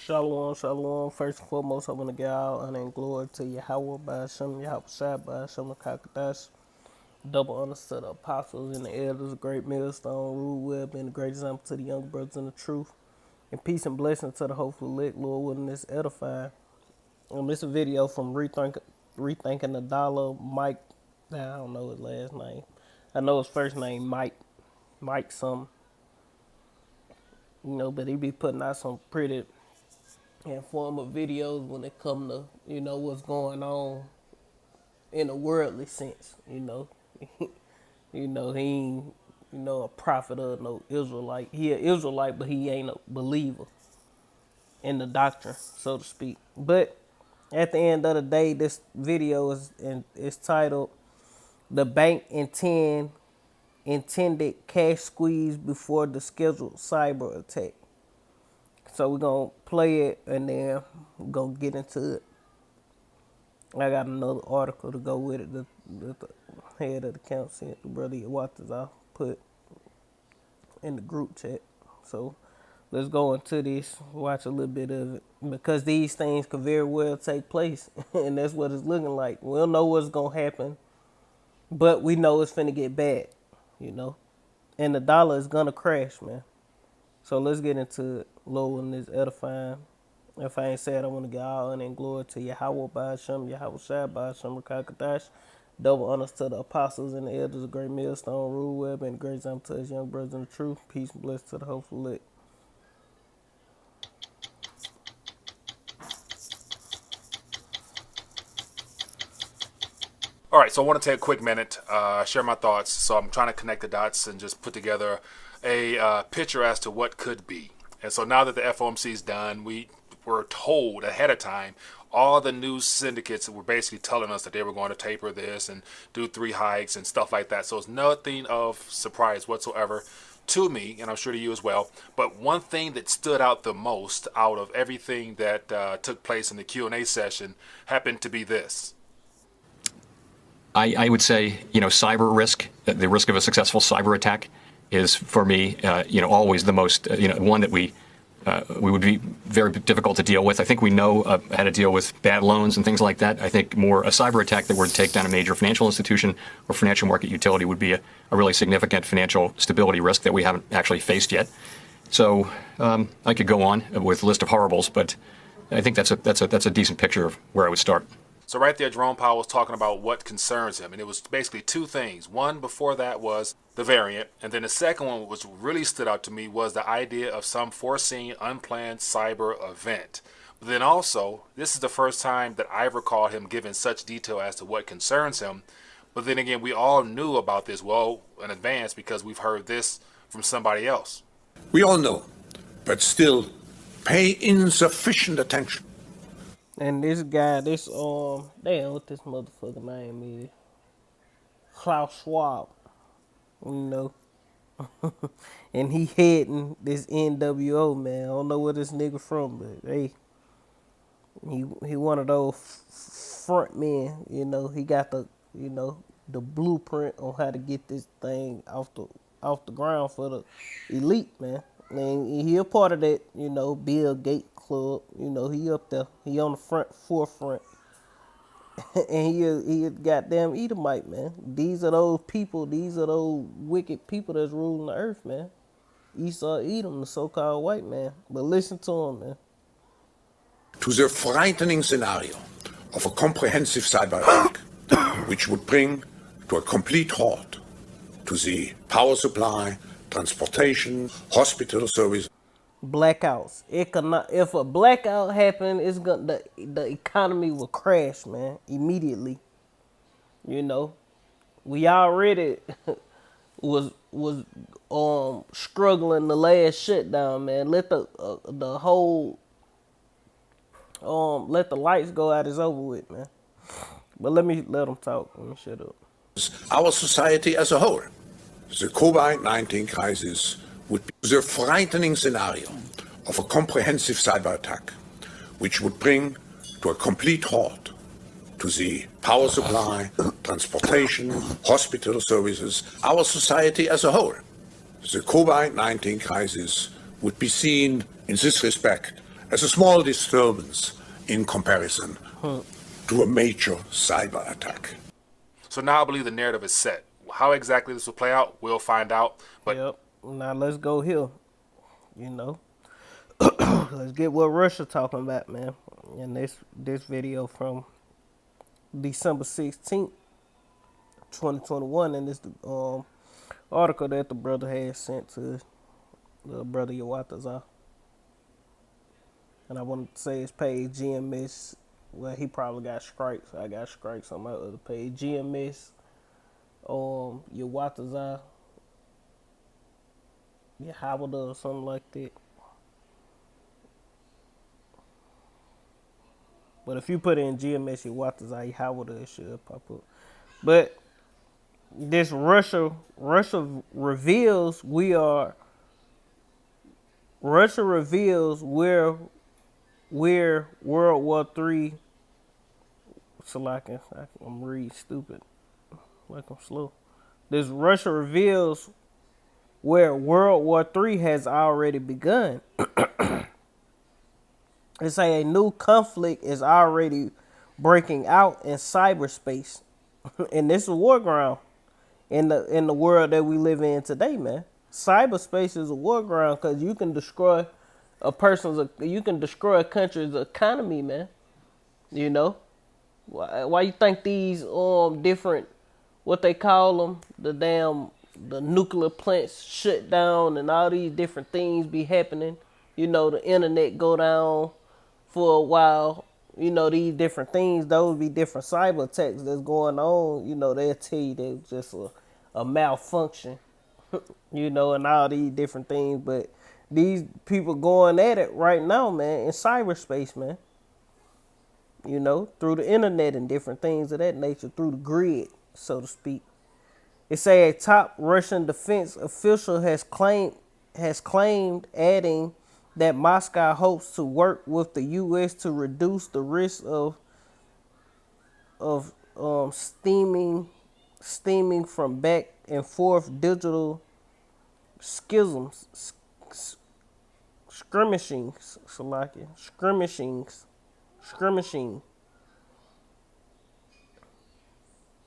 Shalom, shalom. First and foremost, I want to give all honor and glory to Yahweh by Hashem, Yahweh Shai by Hashem, Kakadash. Double honors to the apostles and the elders, the great millstone, rule well, being a great example to the young brothers in the truth. And peace and blessing to the hopeful elect, Lord, willing this edifying. This is a video from Rethinking the Dollar, Mike. I don't know his last name. I know his first name, Mike something. But he be putting out some pretty informative videos when it come to, what's going on in a worldly sense, he ain't, a prophet or no Israelite. He an Israelite, but he ain't a believer in the doctrine, so to speak. But at the end of the day, this video is titled "The Bank Intended Cash Squeeze Before the Scheduled Cyber Attack." So we're going to play it and then we're going to get into it. I got another article to go with it. The head of the council, the brother Waters, I put in the group chat. So let's go into this, watch a little bit of it. Because these things could very well take place. And that's what it's looking like. We don't know what's going to happen. But we know it's finna get bad, And the dollar is going to crash, man. So let's get into it. Lord, and this edifying. If I ain't said, I want to give all honor and glory to Yahweh by Hashem, Yahweh Shai by Hashem, Rakakadash. Double honors to the apostles and the elders of great millstone, rule web, and great example to his young brothers in the truth. Peace and blessings to the hopeful elect. All right, so I want to take a quick minute, share my thoughts. So I'm trying to connect the dots and just put together a picture as to what could be. And so now that the FOMC is done, we were told ahead of time, all the news syndicates were basically telling us that they were going to taper this and do 3 hikes and stuff like that. So it's nothing of surprise whatsoever to me, and I'm sure to you as well. But one thing that stood out the most out of everything that took place in the Q&A session happened to be this. I would say, cyber risk, the risk of a successful cyber attack is, for me, always the most, one that we would be very difficult to deal with. I think we know how to deal with bad loans and things like that. I think more a cyber attack that were to take down a major financial institution or financial market utility would be a really significant financial stability risk that we haven't actually faced yet. So I could go on with a list of horribles, but I think that's a decent picture of where I would start. So right there, Jerome Powell was talking about what concerns him, and it was basically 2 things. One before that was the variant, and then the second one, which really stood out to me, was the idea of some foreseen, unplanned cyber event. But then also, this is the first time that I recall him giving such detail as to what concerns him. But then again, we all knew about this well in advance because we've heard this from somebody else. We all know, but still pay insufficient attention. And this guy, damn, what this motherfucker name is? Klaus Schwab, and he heading this NWO, man. I don't know where this nigga from, but hey, he one of those front men, He got the, the blueprint on how to get this thing off the ground for the elite, man. And he a part of that, Bill Gates club. He up there. He on the forefront. And he a goddamn Edomite, man. These are those people. These are those wicked people that's ruling the earth, man. Esau Edom, the so-called white man. But listen to him, man. To the frightening scenario of a comprehensive cyber attack, which would bring to a complete halt to the power supply, transportation, hospital service. Blackouts. If a blackout happened, the economy will crash, man, immediately. We already was struggling the last shutdown, man. Let the whole let the lights go out, is over with, man. But let them talk. Let me shut up. Our society as a whole. The COVID-19 crisis would be the frightening scenario of a comprehensive cyber attack, which would bring to a complete halt to the power supply, transportation, hospital services, our society as a whole. The COVID-19 crisis would be seen in this respect as a small disturbance in comparison to a major cyber attack. So now I believe the narrative is set. How exactly this will play out, we'll find out. But Yep. Now let's go here. You know, let's get what Russia talking about, man. In this video from December 16th, 2021, and this article that the brother had sent to the brother Yawatazar. And I wanted to say his page GMS. Well, he probably got strikes. I got strikes on my other page. GMS Yawatazar. Yeah, Howard or something like that. But if you put in GMS Yawatazar Howard, it should pop up. But this Russia reveals where World War III. So like I'm reading stupid, like I'm slow. This Russia reveals where World War III has already begun. They say a new conflict is already breaking out in cyberspace, and this is a war ground in the world that we live in today, man. Cyberspace is a war ground because you can destroy you can destroy a country's economy, man. You know, why you think these different, what they call them, the nuclear plants shut down and all these different things be happening? You know, the internet go down for a while. You know, these different things, those be different cyber attacks that's going on. You know, they'll tell you that it's just a malfunction, you know, and all these different things. But these people going at it right now, man, in cyberspace, man. You know, through the internet and different things of that nature, through the grid, so to speak. It say a top Russian defense official has claimed, adding that Moscow hopes to work with the U.S. to reduce the risk of stemming from back and forth digital skirmishings,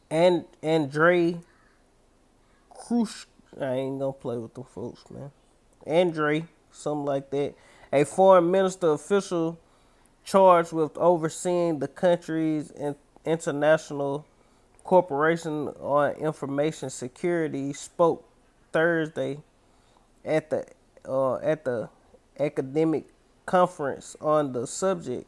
and Andrei Krush. I ain't gonna play with them folks, man. Andrei, something like that. A foreign minister official charged with overseeing the country's international corporation on information security spoke Thursday at the academic conference on the subject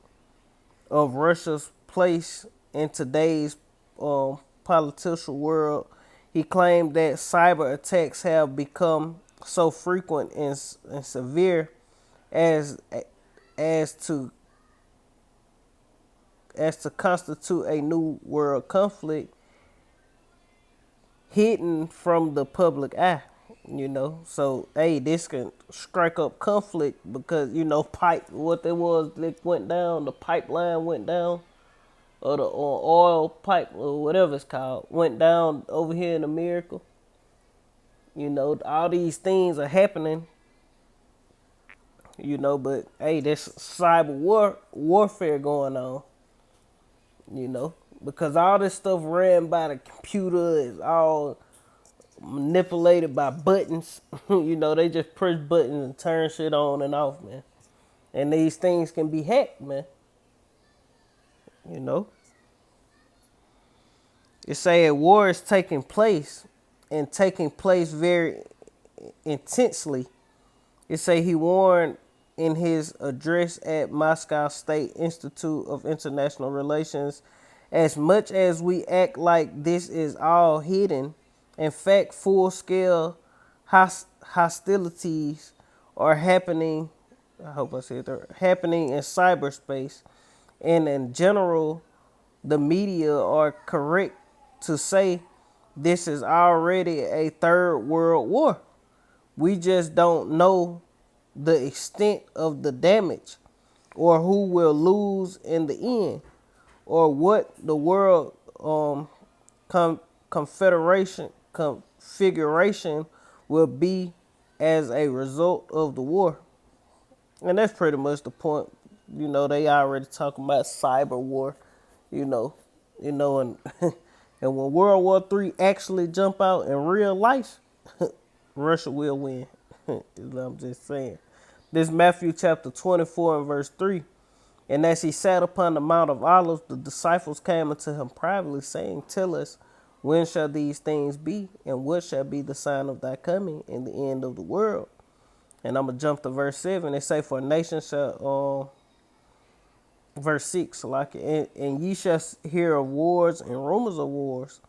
of Russia's place in today's political world. He claimed that cyber attacks have become so frequent and severe as to constitute a new world conflict hidden from the public eye. You know, so hey, this can strike up conflict because, you know, what there was that went down, the pipeline went down, or the oil pipe or whatever it's called went down over here in America. You know, all these things are happening. You know, but hey, there's cyber warfare going on. You know, because all this stuff ran by the computer is all manipulated by buttons. You know, they just push buttons and turn shit on and off, man. And these things can be hacked, man. You know, it say a war is taking place and taking place very intensely. It say he warned in his address at Moscow State Institute of International Relations, as much as we act like this is all hidden, in fact, full-scale hostilities are happening. I hope I said that. Happening in cyberspace, and in general, the media are correct to say this is already a third world war. We just don't know the extent of the damage, or who will lose in the end, or what the world configuration will be as a result of the war. And that's pretty much the point You know, they already talking about cyber war. You know, and and when World War III actually jump out in real life, Russia will win. I'm just saying. This Matthew chapter 24 and verse 3. And as he sat upon the Mount of Olives, the disciples came unto him privately, saying, Tell us, when shall these things be? And what shall be the sign of thy coming and the end of the world? And I'm going to jump to verse 7. They say, For a nation shall, verse 6, like, and ye shall hear of wars and rumors of wars.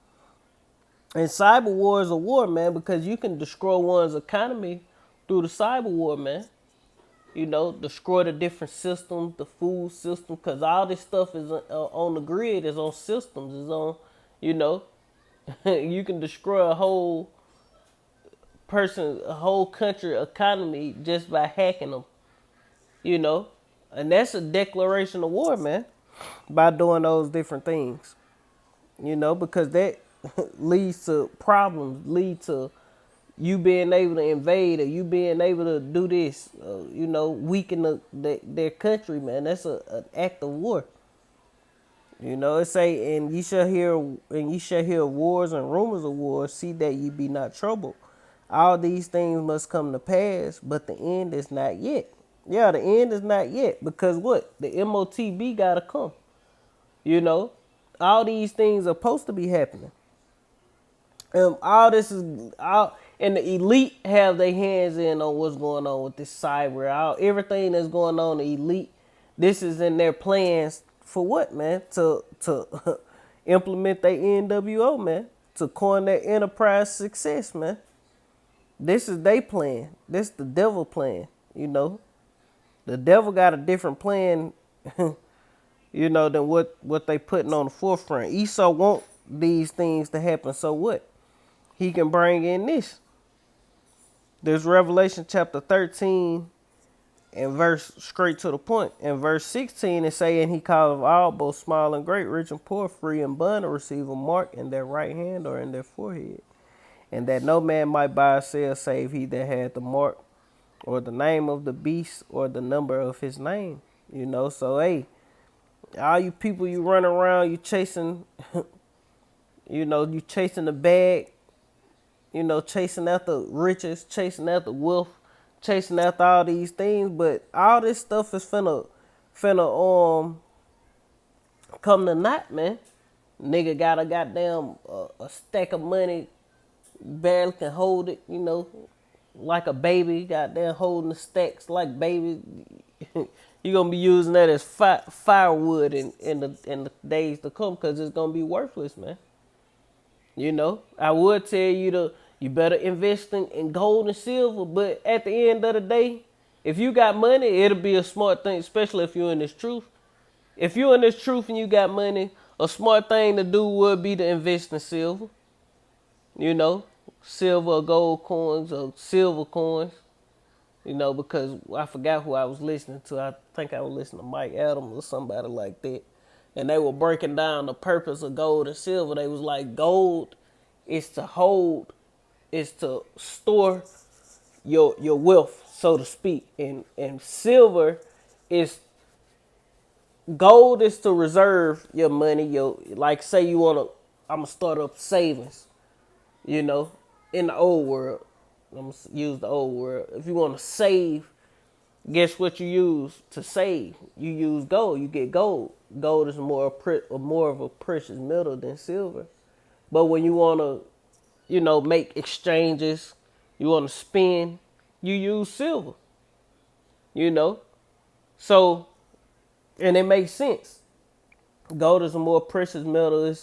And cyber war is a war, man, because you can destroy one's economy through the cyber war, man. You know, destroy the different systems, the food system, because all this stuff is on the grid, is on systems, is on, you know, you can destroy a whole person, a whole country economy just by hacking them, you know. And that's a declaration of war, man, by doing those different things, you know, because that leads to problems, lead to you being able to invade or you being able to do this, you know, weaken their country, man. That's an act of war. You know, it say, and ye shall hear wars and rumors of wars. See that ye be not troubled. All these things must come to pass, but the end is not yet. Yeah, the end is not yet because what? The MOTB gotta come. You know, all these things are supposed to be happening. All this is all, and the elite have their hands in on what's going on with this cyber. Everything that's going on, the elite, this is in their plans for what, man? To implement their NWO, man. To coin their enterprise success, man. This is their plan. This the devil plan, you know. The devil got a different plan, you know, than what they putting on the forefront. Esau want these things to happen, so what? He can bring in this. There's Revelation chapter 13 and verse straight to the point. In verse 16 it say, And he called of all, both small and great, rich and poor, free and bond, to receive a mark in their right hand or in their forehead. And that no man might buy or sell save he that had the mark or the name of the beast or the number of his name. You know, so hey, all you people you run around, you chasing, you know, you chasing the bag, you know, chasing after riches, chasing after wealth, chasing after all these things, but all this stuff is finna come to naught, man. Nigga got a goddamn a stack of money, barely can hold it, you know, like a baby, goddamn holding the stacks like baby. You're gonna be using that as firewood in the days to come, because it's gonna be worthless, man. You know, I would tell you you better invest in gold and silver, but at the end of the day, if you got money, it'll be a smart thing, especially if you're in this truth. If you're in this truth and you got money, a smart thing to do would be to invest in silver. You know, silver or gold coins or silver coins. You know, because I forgot who I was listening to. I think I was listening to Mike Adams or somebody like that. And they were breaking down the purpose of gold and silver. They was like, gold is to hold, is to store your wealth, so to speak. And silver is, gold is to reserve your money. Like say you want to, I'm going to start up savings, you know, in the old world. I'm going to use the old world. If you want to save, guess what you use to save? You use gold. You get gold. Gold is more of a precious metal than silver. But when you want to, you know, make exchanges, you want to spend, you use silver. You know? So, and it makes sense. Gold is a more precious metal.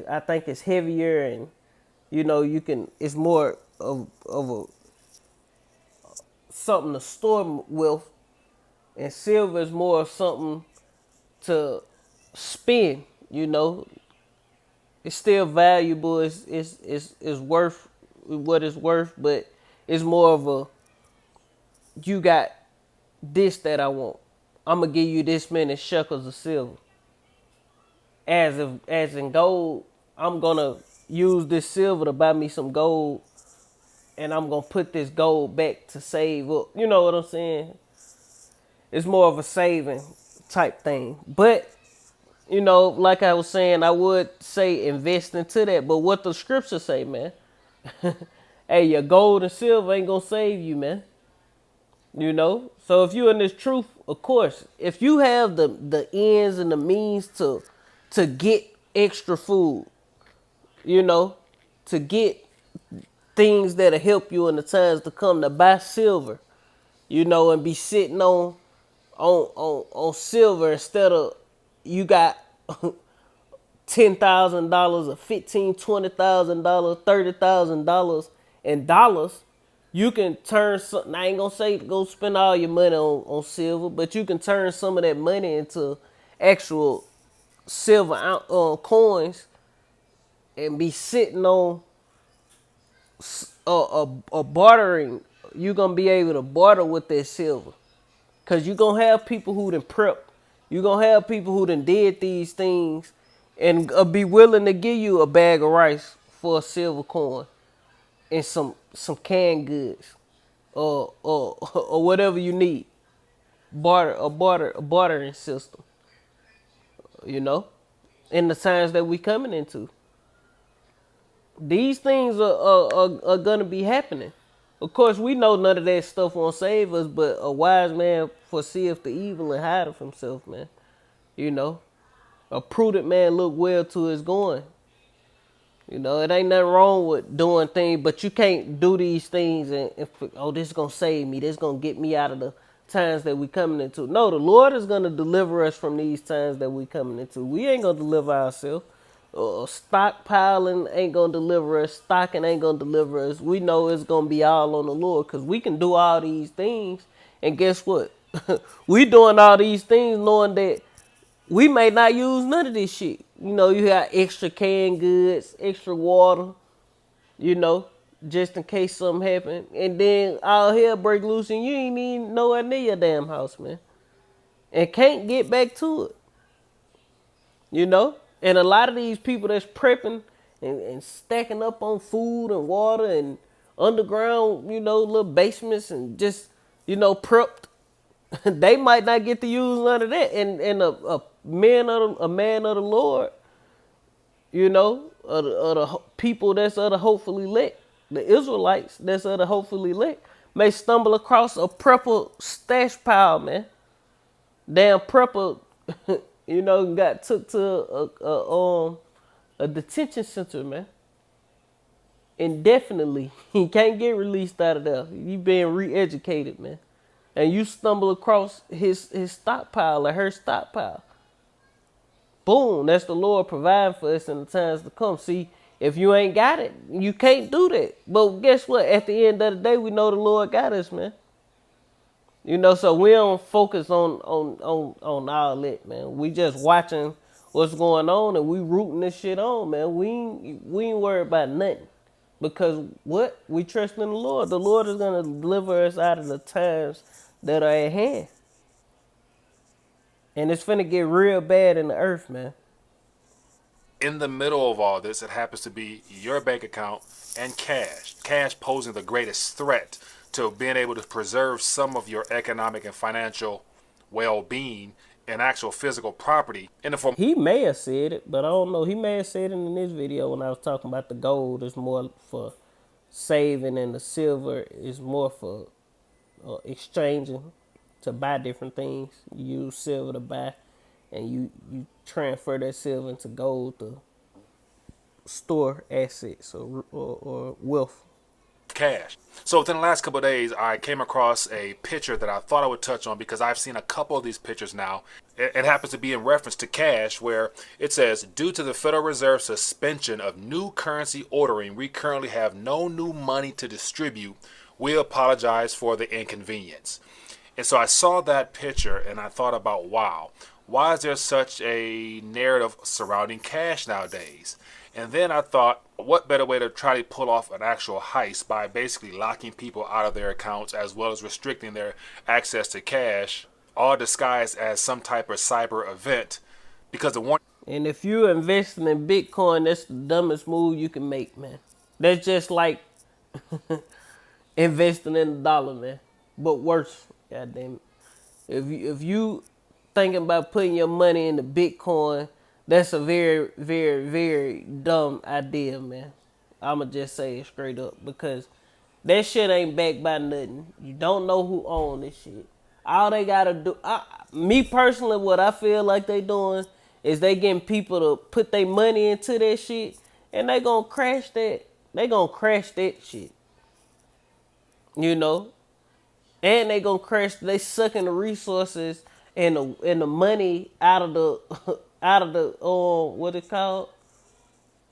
I think it's heavier, and, you know, it's more of a something to store wealth, and silver is more of something to spend. You know, it's still valuable. It's worth what it's worth, but it's more of a, you got this that I want. I'm gonna give you this many shekels of silver. As in gold, I'm gonna use this silver to buy me some gold, and I'm gonna put this gold back to save up. You know what I'm saying? it's more of a saving type thing. But you know, like I was saying, I would say invest into that. But what the scriptures say, man, hey, your gold and silver ain't gonna save you, man. You know, so if you're in this truth, of course, if you have the ends and the means to get extra food, you know, to get things that'll help you in the times to come, to buy silver, you know, and be sitting on silver instead of you got $10,000 or $15,000, $20,000, $30,000 in dollars. You can turn something. I ain't gonna say go spend all your money on silver, but you can turn some of that money into actual silver coins and be sitting on a bartering. You're gonna be able to barter with that silver. Cause you're gonna have people who done prep. You're gonna have people who done did these things and be willing to give you a bag of rice for a silver coin and some canned goods or whatever you need. A bartering system, you know, in the times that we coming into. These things are gonna be happening. Of course, we know none of that stuff won't save us, but a wise man foreseeth the evil and hideth himself, man. You know, a prudent man look well to his going. You know, it ain't nothing wrong with doing things, but you can't do these things and oh, this is gonna save me. This is gonna get me out of the times that we coming into. No, the Lord is gonna deliver us from these times that we coming into. We ain't gonna deliver ourselves. Stockpiling ain't gonna deliver us. Stocking ain't gonna deliver us. We know it's gonna be all on the Lord because we can do all these things. And guess what? We doing all these things knowing that we may not use none of this shit. You know, you got extra canned goods, extra water, you know, just in case something happen. And then all hell break loose and you ain't even nowhere near your damn house, man. And can't get back to it. You know? And a lot of these people that's prepping and stacking up on food and water and underground, you know, little basements and just, you know, prepped, they might not get to use none of that. And a man of the Lord, you know, of the people that's of the hopefully elect, the Israelites that's of the hopefully elect, may stumble across a prepper stash pile, man. Damn prepper, you know, got took to a detention center, man. Indefinitely. He can't get released out of there. He being re-educated, man. And you stumble across his stockpile or her stockpile. Boom, that's the Lord providing for us in the times to come. See, if you ain't got it, you can't do that. But guess what? At the end of the day, we know the Lord got us, man. You know, so we don't focus on all that, man. We just watching what's going on and we rooting this shit on, man. We ain't worried about nothing. Because what? We trust in the Lord. The Lord is gonna deliver us out of the times that are at hand. And it's finna get real bad in the earth, man. In the middle of all this, it happens to be your bank account and cash. Cash posing the greatest threat to being able to preserve some of your economic and financial well-being and actual physical property in the form. He may have said it, but I don't know. He may have said it in this video when I was talking about the gold is more for saving and the silver is more for exchanging to buy different things. You use silver to buy and you transfer that silver into gold to store assets or wealth. Cash. So within the last couple of days, I came across a picture that I thought I would touch on because I've seen a couple of these pictures now. It happens to be in reference to cash, where it says, due to the Federal Reserve suspension of new currency ordering, we currently have no new money to distribute. We apologize for the inconvenience. And so I saw that picture and I thought about, wow, why is there such a narrative surrounding cash nowadays? And then I thought, what better way to try to pull off an actual heist by basically locking people out of their accounts as well as restricting their access to cash, all disguised as some type of cyber event. Because the one. And if you're investing in Bitcoin, that's the dumbest move you can make, man. That's just like investing in the dollar, man. But worse, goddamn it. If you thinking about putting your money into Bitcoin, that's a very, very, very dumb idea, man. I'ma just say it straight up because that shit ain't backed by nothing. You don't know who own this shit. All they gotta do, me personally, what I feel like they doing is they getting people to put their money into that shit, and they gonna crash that. They gonna crash that shit. You know, and they gonna crash. They sucking the resources and the money out of the out of the what it called,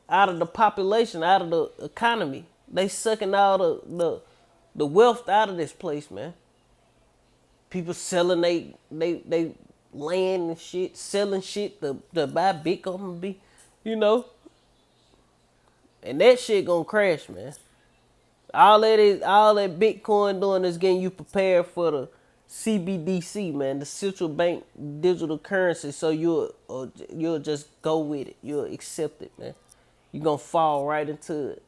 out of the population, out of the economy. They sucking all the wealth out of this place, man. People selling they land and shit, selling shit to buy Bitcoin, you know, and that shit gonna crash, man. All that Bitcoin doing is getting you prepared for the CBDC, man, the central bank digital currency. So you'll just go with it. You'll accept it, man. You're gonna fall right into it.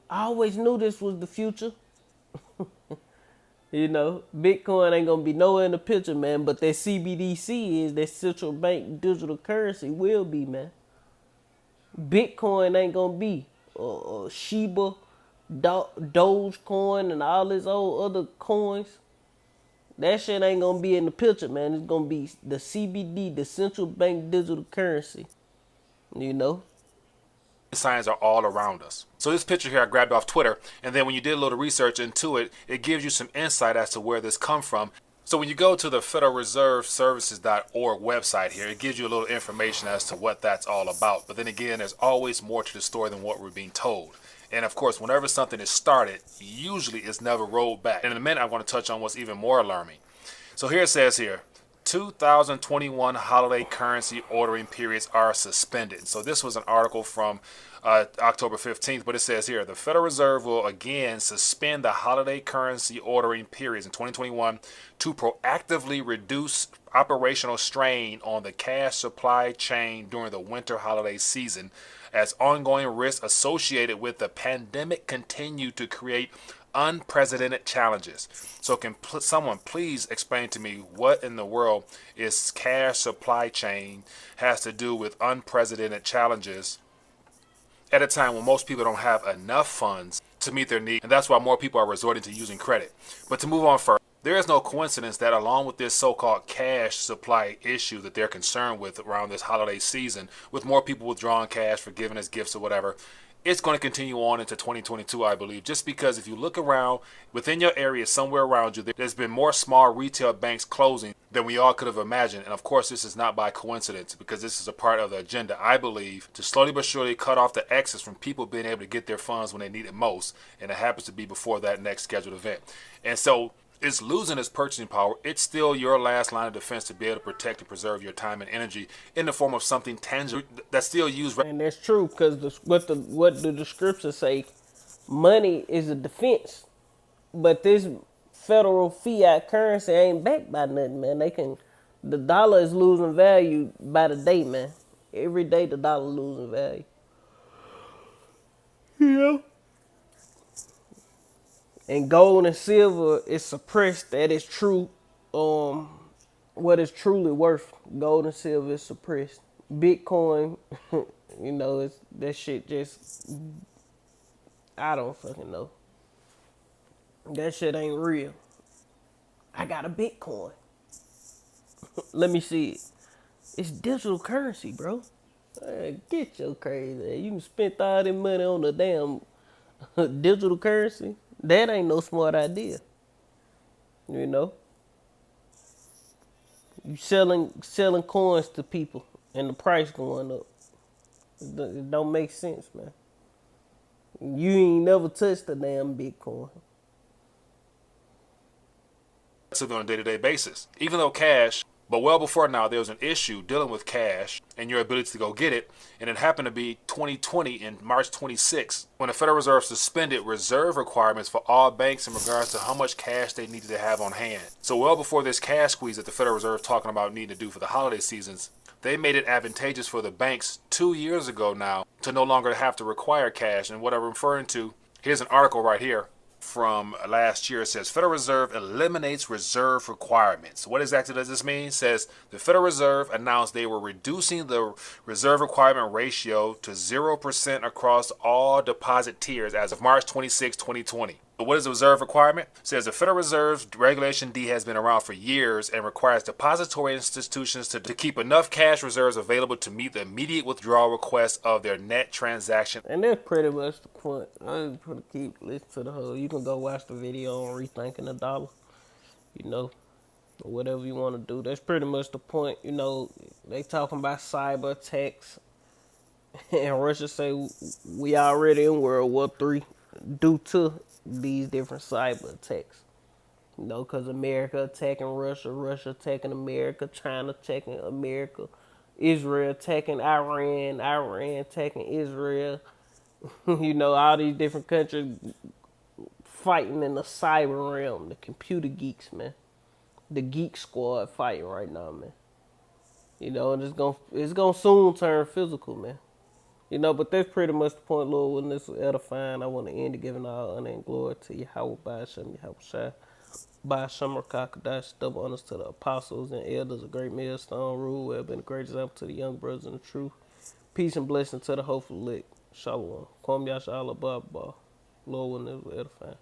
I always knew this was the future. You know, Bitcoin ain't gonna be nowhere in the picture, man. But that CBDC is that central bank digital currency will be, man. Bitcoin ain't gonna be Shiba, Dogecoin, and all this old other coins. That shit ain't gonna be in the picture, man. It's gonna be the CBD, the central bank digital currency. You know? Signs are all around us. So this picture here I grabbed off Twitter, and then when you did a little research into it, it gives you some insight as to where this come from. So when you go to the Federal Reserve Services.org website here, it gives you a little information as to what that's all about. But then again, there's always more to the story than what we're being told. And of course, whenever something is started, usually it's never rolled back. And in a minute, I want to touch on what's even more alarming. So here it says here, 2021 holiday currency ordering periods are suspended. So this was an article from October 15th, but it says here, the Federal Reserve will again suspend the holiday currency ordering periods in 2021 to proactively reduce operational strain on the cash supply chain during the winter holiday season, as ongoing risks associated with the pandemic continue to create unprecedented challenges. So can someone please explain to me what in the world is cash supply chain has to do with unprecedented challenges at a time when most people don't have enough funds to meet their needs, and that's why more people are resorting to using credit. But to move on first, there is no coincidence that along with this so-called cash supply issue that they're concerned with around this holiday season, with more people withdrawing cash for giving as gifts or whatever, it's going to continue on into 2022, I believe, just because if you look around within your area, somewhere around you, there's been more small retail banks closing than we all could have imagined. And of course, this is not by coincidence, because this is a part of the agenda, I believe, to slowly but surely cut off the access from people being able to get their funds when they need it most. And it happens to be before that next scheduled event. And so it's losing its purchasing power. It's still your last line of defense to be able to protect and preserve your time and energy in the form of something tangible that's still used. And that's true, because what the scriptures say, money is a defense. But this federal fiat currency ain't backed by nothing, man. The dollar is losing value by the day, man. Every day the dollar losing value. Yeah. And gold and silver is suppressed. That is true. What is truly worth, gold and silver is suppressed. Bitcoin, you know, that shit just, I don't fucking know. That shit ain't real. I got a Bitcoin. Let me see it. It's digital currency, bro. Get your crazy ass. You can spend all that money on the damn digital currency. That ain't no smart idea. You know? You selling coins to people and the price going up. It don't make sense, man. You ain't never touched a damn Bitcoin. On a day-to-day basis. Even though cash, but well before now, there was an issue dealing with cash and your ability to go get it, and it happened to be 2020 in March 26, when the Federal Reserve suspended reserve requirements for all banks in regards to how much cash they needed to have on hand. So well before this cash squeeze that the Federal Reserve is talking about needing to do for the holiday seasons, they made it advantageous for the banks 2 years ago now to no longer have to require cash. And what I'm referring to, here's an article right here. from last year. It says Federal Reserve eliminates reserve requirements. What exactly does this mean? It says the Federal Reserve announced they were reducing the reserve requirement ratio to 0% across all deposit tiers as of March 26, 2020. What is the reserve requirement? It says the Federal Reserve's Regulation D has been around for years and requires depository institutions to keep enough cash reserves available to meet the immediate withdrawal requests of their net transaction. And that's pretty much the point. I just put to keep listening to the whole. You can go watch the video on Rethinking the Dollar, you know, or whatever you want to do. That's pretty much the point. You know, they talking about cyber attacks, and Russia say we already in World War III due to these different cyber attacks. You know, because America attacking Russia, Russia attacking America, China attacking America, Israel attacking Iran, Iran attacking Israel. You know, all these different countries fighting in the cyber realm, the computer geeks, man. The geek squad fighting right now, man. You know, and it's gonna soon turn physical, man. You know, but that's pretty much the point, Lord. When this was edifying, I want to end it giving all honor and glory to Yahweh, Ba'ashem, Yahweh Shai, Ba'ashem, Rakakadash, double honors to the apostles and elders, a great millstone rule, who have been a great example to the young brothers in the truth. Peace and blessing to the hopeful elect. Shalom. Kwam Yasha Allah Baba. Lord, when this was edifying.